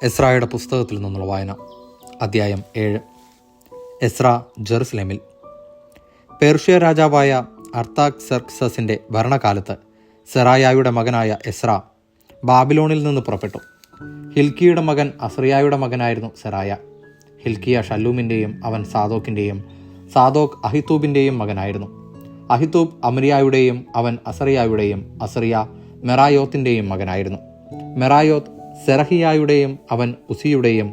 എസ്രായുടെ പുസ്തകത്തിൽ നിന്നുള്ള വായന. അധ്യായം 7. എസ്ര ജെറുസലേമിൽ. പേർഷ്യ രാജാവായ അർത്താക്സർക്സസിൻ്റെ ഭരണകാലത്ത് സെറായായുടെ മകനായ എസ്ര ബാബിലോണിൽ നിന്ന് പുറപ്പെട്ടു. ഹിൽക്കിയുടെ മകൻ അസറിയായുടെ മകനായിരുന്നു സെറായ. ഹിൽക്കിയ ഷല്ലൂമിൻ്റെയും അവൻ സാദോക്കിൻ്റെയും, സാദോക്ക് അഹിത്തൂബിൻ്റെയും മകനായിരുന്നു. അഹിത്തൂബ് അമരിയായുടെയും അവൻ അസറിയായുടെയും, അസറിയ മെറായോത്തിൻ്റെയും മകനായിരുന്നു. മെറായോത്ത് സെറഹിയായുടെയും അവൻ ഉസിയുടെയും,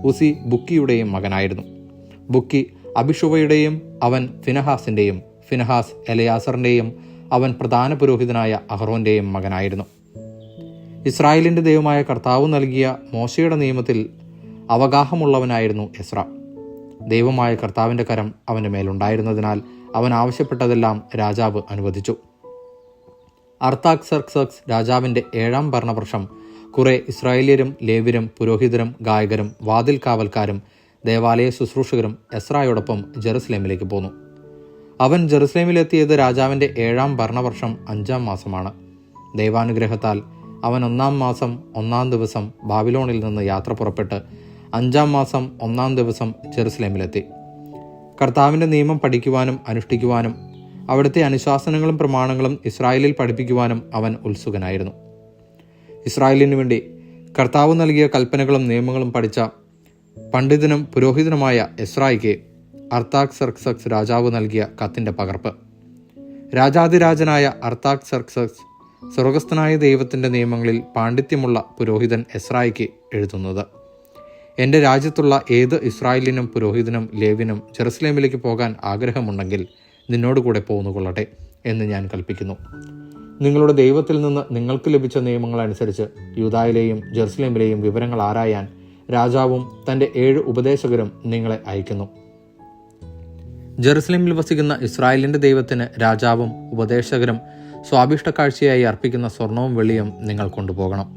ഉസി ബുക്കിയുടെയും മകനായിരുന്നു. ബുക്കി അബിഷുവയുടെയും അവൻ ഫിനഹാസിൻ്റെയും, ഫിനഹാസ് എലയാസറിൻ്റെയും അവൻ പ്രധാന പുരോഹിതനായ അഹ്റോൻ്റെയും മകനായിരുന്നു. ഇസ്രായേലിൻ്റെ ദൈവമായ കർത്താവ് നൽകിയ മോശയുടെ നിയമത്തിൽ അവഗാഹമുള്ളവനായിരുന്നു എസ്ര. ദൈവമായ കർത്താവിൻ്റെ കരം അവൻ്റെ മേലുണ്ടായിരുന്നതിനാൽ അവൻ ആവശ്യപ്പെട്ടതെല്ലാം രാജാവ് അനുവദിച്ചു. അർത്താക്സർക്സസ് രാജാവിൻ്റെ 7-ാം ഭരണവർഷം കുറെ ഇസ്രായേല്യരും ലേവ്യരും പുരോഹിതരും ഗായകരും വാതിൽ കാവൽക്കാരും ദേവാലയ ശുശ്രൂഷകരും എസ്രായോടൊപ്പം ജെറുസലേമിലേക്ക് പോന്നു. അവൻ ജെറുസലേമിലെത്തിയത് രാജാവിൻ്റെ 7-ാം ഭരണവർഷം 5-ാം മാസമാണ്. ദൈവാനുഗ്രഹത്താൽ അവൻ 1-ാം മാസം 1-ാം ദിവസം ബാബിലോണിൽ നിന്ന് യാത്ര പുറപ്പെട്ട് 5-ാം മാസം 1-ാം ദിവസം ജെറുസലേമിലെത്തി. കർത്താവിൻ്റെ നിയമം പഠിക്കുവാനും അനുഷ്ഠിക്കുവാനും അവിടുത്തെ അനുശാസനങ്ങളും പ്രമാണങ്ങളും ഇസ്രായേലിൽ പഠിപ്പിക്കുവാനും അവൻ ഉത്സുകനായിരുന്നു. ഇസ്രായേലിനു വേണ്ടി കർത്താവ് നൽകിയ കൽപ്പനകളും നിയമങ്ങളും പഠിച്ച പണ്ഡിതനും പുരോഹിതനുമായ എസ്രായിക്ക് അർത്താക്സർക്സസ് രാജാവ് നൽകിയ കത്തിൻ്റെ പകർപ്പ്. രാജാതിരാജനായ അർത്താക്സർക്സസ് സ്വർഗസ്ഥനായ ദൈവത്തിൻ്റെ നിയമങ്ങളിൽ പാണ്ഡിത്യമുള്ള പുരോഹിതൻ എസ്രായിക്ക് എഴുതുന്നത്: എൻ്റെ രാജ്യത്തുള്ള ഏത് ഇസ്രായേലിനും പുരോഹിതനും ലേവ്യനും ജെറുസലേമിലേക്ക് പോകാൻ ആഗ്രഹമുണ്ടെങ്കിൽ നിന്നോടുകൂടെ പോന്നുകൊള്ളട്ടെ എന്ന് ഞാൻ കൽപ്പിക്കുന്നു. നിങ്ങളുടെ ദൈവത്തിൽ നിന്ന് നിങ്ങൾക്ക് ലഭിച്ച നിയമങ്ങളനുസരിച്ച് യൂദായിലെയും ജെറുസലേമിലെയും വിവരങ്ങൾ ആരായാൻ രാജാവും തൻ്റെ 7 ഉപദേശകരും നിങ്ങളെ അയക്കുന്നു. ജെറുസലേമിൽ വസിക്കുന്ന ഇസ്രായേലിൻ്റെ ദൈവത്തിന് രാജാവും ഉപദേശകരും സ്വാഭിഷ്ട കാഴ്ചയായി അർപ്പിക്കുന്ന സ്വർണവും വെള്ളിയും നിങ്ങൾ കൊണ്ടുപോകണം.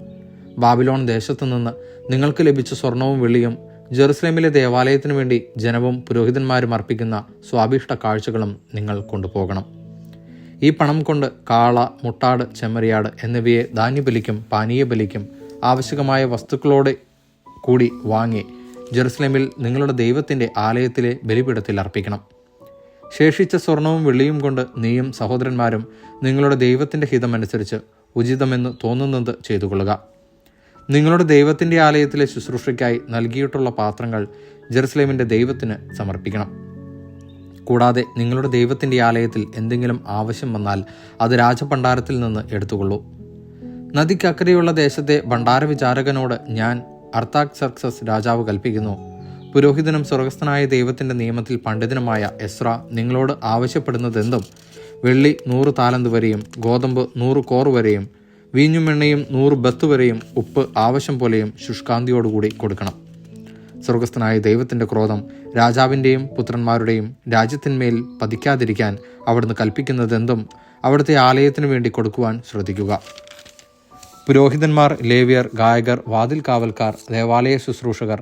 ബാബിലോൺ ദേശത്തു നിന്ന് നിങ്ങൾക്ക് ലഭിച്ച സ്വർണവും വെള്ളിയും ജെറുസലേമിലെ ദേവാലയത്തിനു വേണ്ടി ജനവും പുരോഹിതന്മാരും അർപ്പിക്കുന്ന സ്വാഭിഷ്ട കാഴ്ചകളും നിങ്ങൾ കൊണ്ടുപോകണം. ഈ പണം കൊണ്ട് കാള, മുട്ടാട്, ചെമ്മരിയാട് എന്നിവയെ ധാന്യബലിക്കും പാനീയബലിക്കും ആവശ്യമായ വസ്തുക്കളോടെ കൂടി വാങ്ങി ജെറുസലേമിൽ നിങ്ങളുടെ ദൈവത്തിൻ്റെ ആലയത്തിലെ ബലിപീഠത്തിൽ അർപ്പിക്കണം. ശേഷിച്ച സ്വർണവും വെള്ളിയും കൊണ്ട് നീയും സഹോദരന്മാരും നിങ്ങളുടെ ദൈവത്തിൻ്റെ ഹിതമനുസരിച്ച് ഉചിതമെന്ന് തോന്നുന്നത് ചെയ്തുകൊള്ളുക. നിങ്ങളുടെ ദൈവത്തിൻ്റെ ആലയത്തിലെ ശുശ്രൂഷയ്ക്കായി നൽകിയിട്ടുള്ള പാത്രങ്ങൾ ജെറുസലേമിൻ്റെ ദൈവത്തിന് സമർപ്പിക്കണം. കൂടാതെ നിങ്ങളുടെ ദൈവത്തിൻ്റെ ആലയത്തിൽ എന്തെങ്കിലും ആവശ്യം വന്നാൽ അത് രാജഭണ്ഡാരത്തിൽ നിന്ന് എടുത്തുകൊള്ളൂ. നദിക്കക്കരെയുള്ള ദേശത്തെ ഭണ്ഡാരവിചാരകനോട് ഞാൻ അർത്താക്സർക്സസ് രാജാവ് കൽപ്പിക്കുന്നു: പുരോഹിതനും സ്വർഗസ്ഥനായ ദൈവത്തിൻ്റെ നിയമത്തിൽ പണ്ഡിതനുമായ എസ്ര നിങ്ങളോട് ആവശ്യപ്പെടുന്നതെന്തും വെള്ളി 100 താലന്ത് വരെയും, ഗോതമ്പ് 100 കോർ വരെയും, വീഞ്ഞും എണ്ണയും 100 ബത്ത് വരെയും, ഉപ്പ് ആവശ്യം പോലെയും ശുഷ്കാന്തിയോടുകൂടി കൊടുക്കണം. സ്വർഗസ്ഥനായ ദൈവത്തിൻ്റെ ക്രോധം രാജാവിൻ്റെയും പുത്രന്മാരുടെയും രാജ്യത്തിന്മേൽ പതിക്കാതിരിക്കാൻ അവിടുന്ന് കൽപ്പിക്കുന്നതെന്തും അവിടുത്തെ ആലയത്തിനു വേണ്ടി കൊടുക്കുവാൻ ശ്രദ്ധിക്കുക. പുരോഹിതന്മാർ, ലേവ്യർ, ഗായകർ, വാതിൽ കാവൽക്കാർ, ദേവാലയ ശുശ്രൂഷകർ,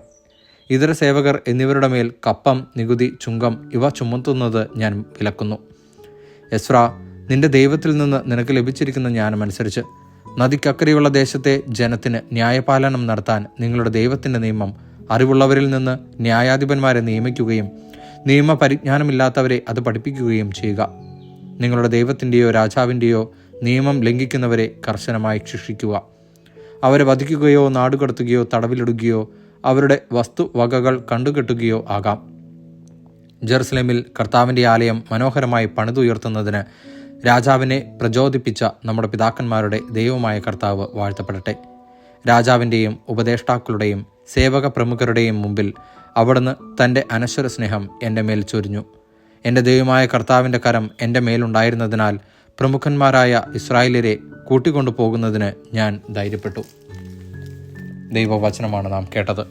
ഇതര സേവകർ എന്നിവരുടെ മേൽ കപ്പം, നികുതി, ചുങ്കം ഇവ ചുമത്തുന്നത് ഞാൻ വിലക്കുന്നു. എസ്ര, നിന്റെ ദൈവത്തിൽ നിന്ന് നിനക്ക് ലഭിച്ചിരിക്കുന്ന ജ്ഞാനമനുസരിച്ച് നദിക്കക്കരെയുള്ള ദേശത്തെ ജനത്തിന് ന്യായപാലനം നടത്താൻ നിങ്ങളുടെ ദൈവത്തിൻ്റെ നിയമം അറിവുള്ളവരിൽ നിന്ന് ന്യായാധിപന്മാരെ നിയമിക്കുകയും നിയമപരിജ്ഞാനമില്ലാത്തവരെ അത് പഠിപ്പിക്കുകയും ചെയ്യുക. നിങ്ങളുടെ ദൈവത്തിൻ്റെയോ രാജാവിൻ്റെയോ നിയമം ലംഘിക്കുന്നവരെ കർശനമായി ശിക്ഷിക്കുക. അവരെ വധിക്കുകയോ നാടുകടത്തുകയോ തടവിലിടുകയോ അവരുടെ വസ്തുവകകൾ കണ്ടുകെട്ടുകയോ ആകാം. ജെറുസലേമിൽ കർത്താവിൻ്റെ ആലയം മനോഹരമായി പണിതുയർത്തുന്നതിന് രാജാവിനെ പ്രചോദിപ്പിച്ച നമ്മുടെ പിതാക്കന്മാരുടെ ദൈവമായ കർത്താവ് വാഴ്ത്തപ്പെടട്ടെ. രാജാവിൻ്റെയും ഉപദേഷ്ടാക്കളുടെയും സേവക പ്രമുഖരുടെയും മുമ്പിൽ അവിടുന്ന് തൻ്റെ അനശ്വര സ്നേഹം എൻ്റെ മേൽ ചൊരിഞ്ഞു. എൻ്റെ ദൈവമായ കർത്താവിൻ്റെ കരം എൻ്റെ മേലുണ്ടായിരുന്നതിനാൽ പ്രമുഖന്മാരായ ഇസ്രായേലിയരെ കൂട്ടിക്കൊണ്ടു പോകുന്നതിന് ഞാൻ ധൈര്യപ്പെട്ടു. ദൈവവചനമാണ് നാം കേട്ടത്.